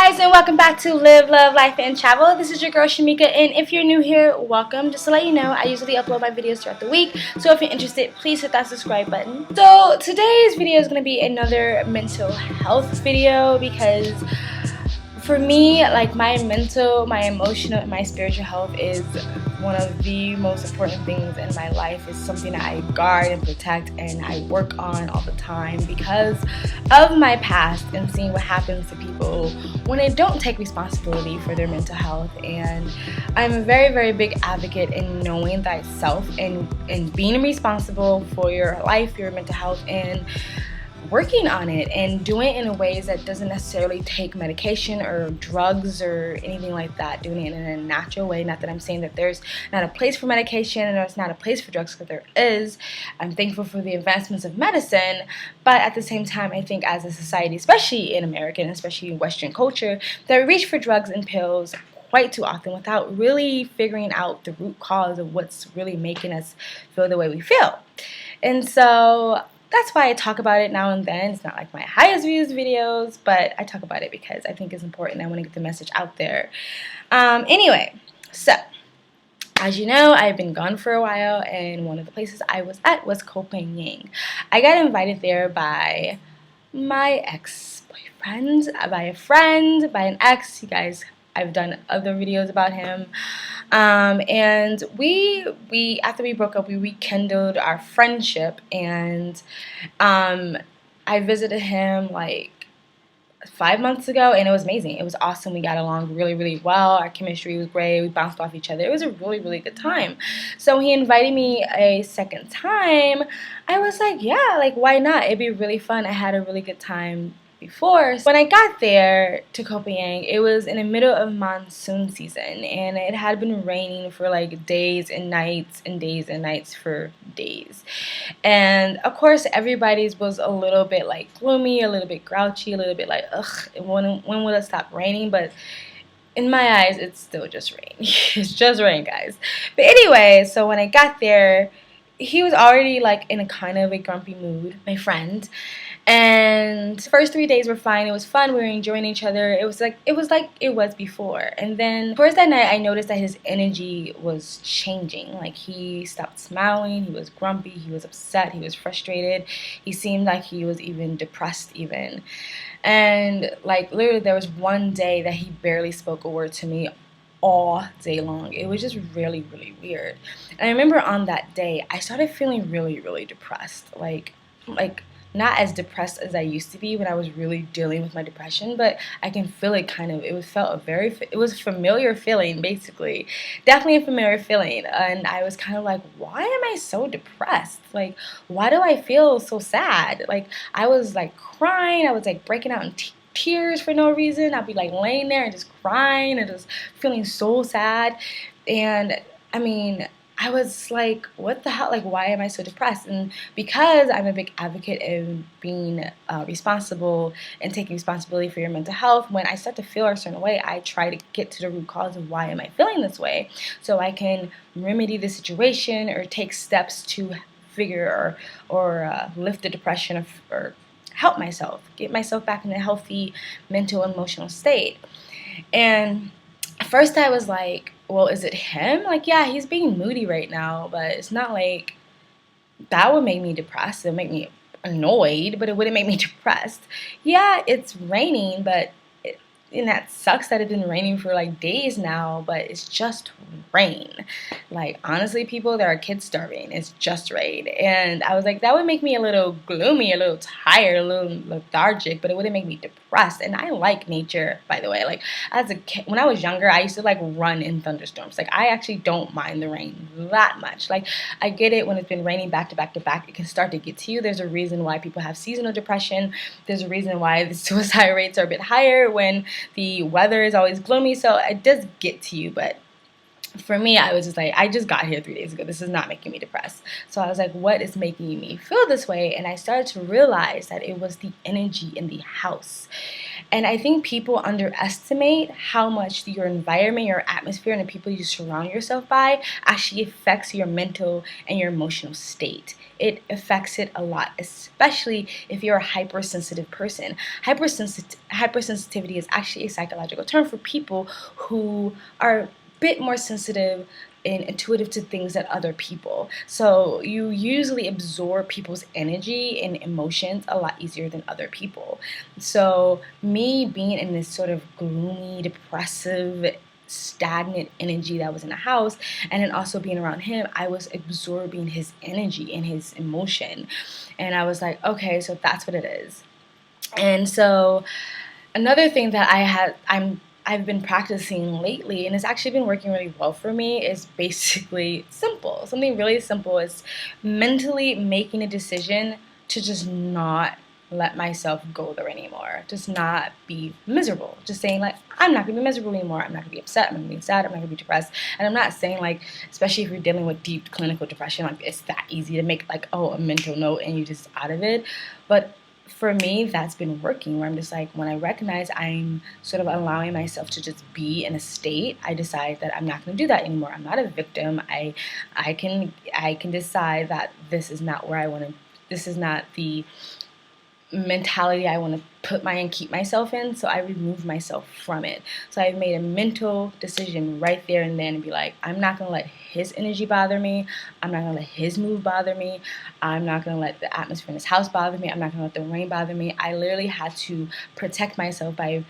guys, and welcome back to Live, Love, Life, and Travel. This is your girl Shamika, and if you're new here, welcome. Just to let you know, I usually upload my videos throughout the week, so if you're interested, please hit that subscribe button. So today's video is going to be another mental health video because for me, like my mental, my emotional, and my spiritual health is one of the most important things in my life. It's something that I guard and protect and I work on all the time because of my past and seeing what happens to people when they don't take responsibility for their mental health. And I'm a very, very big advocate in knowing thyself and being responsible for your life, your mental health, and working on it and doing it in ways that doesn't necessarily take medication or drugs or anything like that. Doing it in a natural way. Not that I'm saying that there's not a place for medication and there's not a place for drugs, because there is. I'm thankful for the advancements of medicine, but at the same time, I think as a society, especially in American, especially in Western culture, that we reach for drugs and pills quite too often without really figuring out the root cause of what's really making us feel the way we feel. And so that's why I talk about it now and then. It's not like my highest views videos, but I talk about it because I think it's important. I want to get the message out there. Anyway, so as you know, I've been gone for a while, and one of the places I was at was Koh Phangan. I got invited there by my ex-boyfriend, by a friend, by an ex. You guys, I've done other videos about him. And we after we broke up, we rekindled our friendship, and I visited him like 5 months ago, and it was amazing. It was awesome. We got along really, really well. Our chemistry was great. We bounced off each other. It was a really, really good time. So he invited me a second time. I was like, yeah, like why not? It'd be really fun. I had a really good time before. So when I got there to Koh Phangan, it was in the middle of monsoon season, and it had been raining for like days and nights and days and nights for days. And of course, everybody's was a little bit like gloomy, a little bit grouchy, a little bit like, ugh, when will it stop raining? But in my eyes, it's still just rain. It's just rain, guys. But anyway, so when I got there, he was already like in a kind of a grumpy mood, my friend. And the first 3 days were fine. It was fun. We were enjoying each other. It was like it was before. And then towards that night, I noticed that his energy was changing. Like he stopped smiling. He was grumpy. He was upset. He was frustrated. He seemed like he was even depressed even. And like literally, there was one day that he barely spoke a word to me all day long. It was just really, really weird. And I remember on that day, I started feeling really, really depressed. Like not as depressed as I used to be when I was really dealing with my depression, but I can feel it kind of. It was a familiar feeling, basically. Definitely a familiar feeling. And I was kind of like, why am I so depressed? Like, why do I feel so sad? Like, I was like crying. I was like breaking out in tears for no reason. I'd be like laying there and just crying and just feeling so sad. And I mean, I was like, what the hell? Like, why am I so depressed? And because I'm a big advocate of being responsible and taking responsibility for your mental health, when I start to feel a certain way, I try to get to the root cause of why am I feeling this way, so I can remedy the situation or take steps to figure or lift the depression or help myself, get myself back in a healthy mental and emotional state. And at first I was like, well, is it him? Like, yeah, he's being moody right now, but it's not like that would make me depressed. It would make me annoyed, but it wouldn't make me depressed. Yeah, it's raining, but and that sucks that it's been raining for like days now, but it's just rain. Like, honestly, people, there are kids starving. It's just rain. And I was like, that would make me a little gloomy, a little tired, a little lethargic, but it wouldn't make me depressed. And I like nature, by the way. Like, as a kid, when I was younger, I used to like run in thunderstorms. Like, I actually don't mind the rain that much. Like, I get it when it's been raining back to back to back, it can start to get to you. There's a reason why people have seasonal depression. There's a reason why the suicide rates are a bit higher when the weather is always gloomy, so it does get to you. But for me, I was just like, I just got here 3 days ago. This is not making me depressed. So I was like, what is making me feel this way? And I started to realize that it was the energy in the house. And I think people underestimate how much your environment, your atmosphere, and the people you surround yourself by actually affects your mental and your emotional state. It affects it a lot, especially if you're a hypersensitive person. Hypersensitivity is actually a psychological term for people who are bit more sensitive and intuitive to things than other people. So you usually absorb people's energy and emotions a lot easier than other people. So me being in this sort of gloomy, depressive, stagnant energy that was in the house, and then also being around him, I was absorbing his energy and his emotion. And I was like, okay, so that's what it is. And so another thing that I've been practicing lately, and it's actually been working really well for me, is basically simple. Something really simple is mentally making a decision to just not let myself go there anymore. Just not be miserable. Just saying, like, I'm not gonna be miserable anymore. I'm not gonna be upset. I'm not gonna be sad. I'm not gonna be depressed. And I'm not saying, like, especially if you're dealing with deep clinical depression, like, it's that easy to make, like, oh, a mental note and you just out of it. But for me, that's been working, where I'm just like, when I recognize I'm sort of allowing myself to just be in a state, I decide that I'm not going to do that anymore. I'm not a victim. I can decide that this is not where I want to. This is not the mentality I want to keep myself in, so I remove myself from it. So I've made a mental decision right there and then and be like, I'm not going to let his energy bother me. I'm not going to let his mood bother me. I'm not going to let the atmosphere in this house bother me. I'm not going to let the rain bother me. I literally had to protect myself by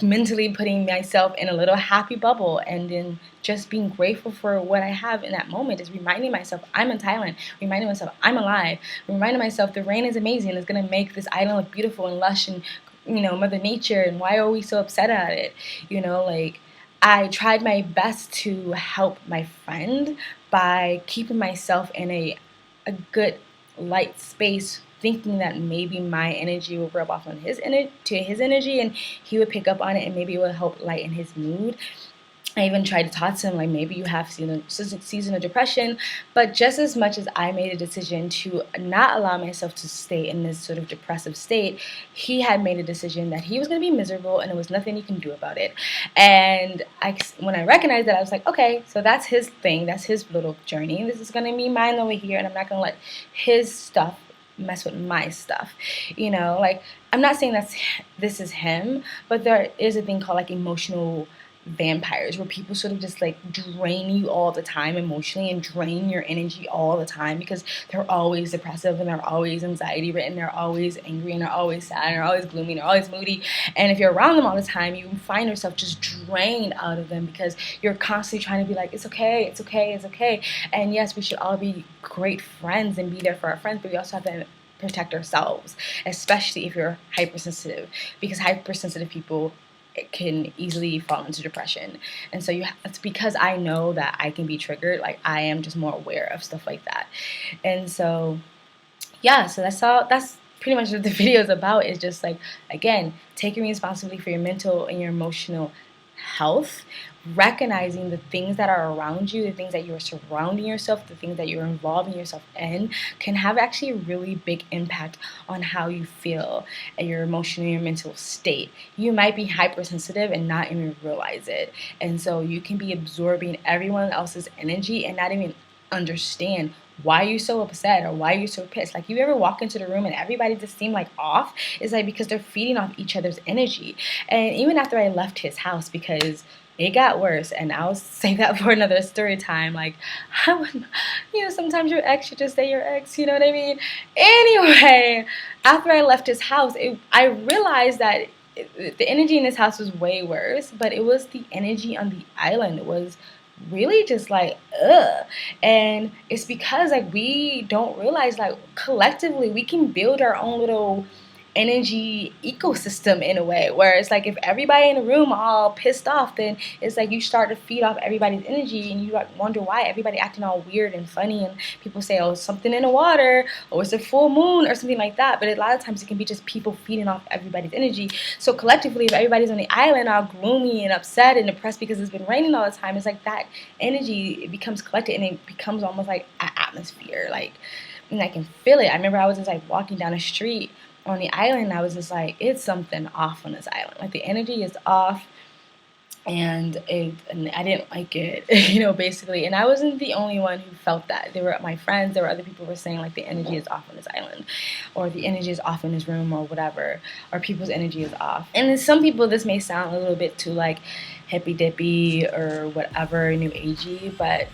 mentally putting myself in a little happy bubble, and then just being grateful for what I have in that moment, is reminding myself I'm in Thailand, reminding myself I'm alive, reminding myself the rain is amazing, it's going to make this island look beautiful and lush, and Mother Nature, and why are we so upset at it? Like, I tried my best to help my friend by keeping myself in a good light space, thinking that maybe my energy will rub off on his energy, and he would pick up on it, and maybe it will help lighten his mood. I even tried to talk to him, like, maybe you have season of depression, but just as much as I made a decision to not allow myself to stay in this sort of depressive state, he had made a decision that he was going to be miserable and there was nothing he can do about it. And when I recognized that, I was like, okay, so that's his thing, that's his little journey. This is going to be mine over here, and I'm not going to let his stuff mess with my stuff. Like, I'm not saying this is him, but there is a thing called, like, emotional vampires, where people sort of just, like, drain you all the time emotionally and drain your energy all the time, because they're always depressive and they're always anxiety ridden, they're always angry and they're always sad and they're always gloomy and they're always moody. And if you're around them all the time, you find yourself just drained out of them, because you're constantly trying to be like, it's okay, it's okay, it's okay. And yes, we should all be great friends and be there for our friends, but we also have to protect ourselves, especially if you're hypersensitive, because hypersensitive people can easily fall into depression. And so it's because I know that I can be triggered, like, I am just more aware of stuff like that. And so yeah, so that's pretty much what the video is about, is just, like, again, taking responsibility for your mental and your emotional health, recognizing the things that are around you, the things that you are surrounding yourself, the things that you're involving yourself in, can have actually a really big impact on how you feel and your emotional and your mental state. You might be hypersensitive and not even realize it. And so you can be absorbing everyone else's energy and not even understand why you're so upset or why you're so pissed. Like, you ever walk into the room and everybody just seem like off? It's like because they're feeding off each other's energy. And even after I left his house, because it got worse, and I'll save that for another story time. Like, I would, sometimes your ex should just stay your ex, you know what I mean? Anyway, after I left his house, I realized that the energy in his house was way worse, but it was the energy on the island. It was really just like, ugh. And it's because, like, we don't realize, like, collectively we can build our own little energy ecosystem in a way, where it's like if everybody in the room all pissed off, then it's like you start to feed off everybody's energy, and you like wonder why everybody acting all weird and funny, and people say, oh, something in the water, or it's a full moon or something like that. But a lot of times it can be just people feeding off everybody's energy. So collectively, if everybody's on the island all gloomy and upset and depressed because it's been raining all the time, it's like that energy, it becomes collected, and it becomes almost like an atmosphere, like, and I can feel it. I remember I was just like walking down the street on the island, and I was just like, it's something off on this island. Like the energy is off, and I didn't like it, basically. And I wasn't the only one who felt that. There were my friends, there were other people who were saying like the energy is off on this island, or the energy is off in this room, or whatever, or people's energy is off. And to some people this may sound a little bit too like hippy dippy or whatever, new agey, but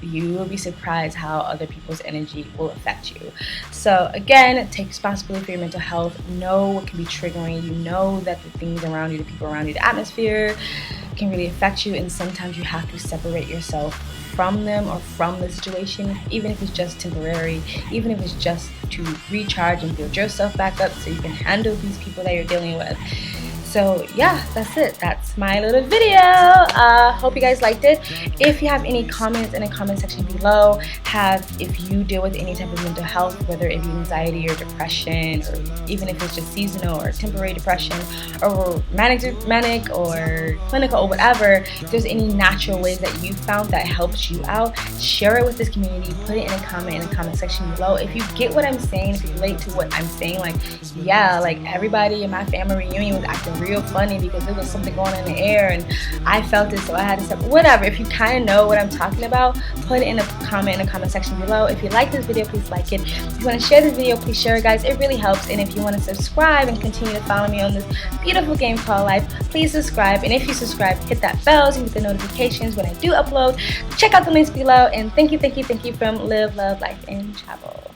you will be surprised how other people's energy will affect you. So again, take responsibility for your mental health. Know what can be triggering. You know that the things around you, the people around you, the atmosphere can really affect you, and sometimes you have to separate yourself from them or from the situation, even if it's just temporary, even if it's just to recharge and build yourself back up so you can handle these people that you're dealing with. So yeah, that's it. That's my little video. Hope you guys liked it. If you have any comments in the comment section below, if you deal with any type of mental health, whether it be anxiety or depression, or even if it's just seasonal or temporary depression, or manic or clinical or whatever, if there's any natural ways that you found that helps you out, share it with this community. Put it in a comment section below. If you get what I'm saying, if you relate to what I'm saying, like, yeah, like everybody in my family reunion was acting real funny because there was something going on in the air and I felt it, so I had to step, whatever. If you kind of know what I'm talking about, put it in a comment section below. If you like this video, please like it. If you want to share this video, please share it, guys. It really helps. And if you want to subscribe and continue to follow me on this beautiful game called life, please subscribe. And if you subscribe, hit that bell so you get the notifications when I do upload. Check out the links below, and thank you from Live, Love, Life, and Travel.